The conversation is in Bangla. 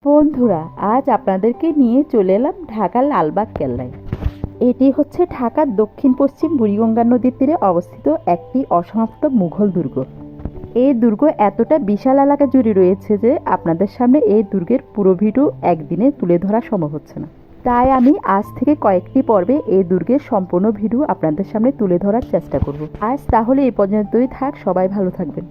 বন্ধুরা, আজ আপনাদেরকে নিয়ে চলে এলাম ঢাকার লালবাগ কেল্লায়। এটি হচ্ছে ঢাকার দক্ষিণ পশ্চিম বুড়িগঙ্গা নদীর তীরে অবস্থিত একটি অসমাপ্ত মুঘল দুর্গ। এই দুর্গ এতটা বিশাল এলাকা জুড়ে রয়েছে যে আপনাদের সামনে এই দুর্গের পুরো ভিডিও একদিনে তুলে ধরা সম্ভব হচ্ছে না। তাই আমি আজ থেকে কয়েকটি পর্বে এই দুর্গের সম্পূর্ণ ভিডিও আপনাদের সামনে তুলে ধরার চেষ্টা করব। আজ তাহলে এই পর্যন্তই থাক, সবাই ভালো থাকবেন।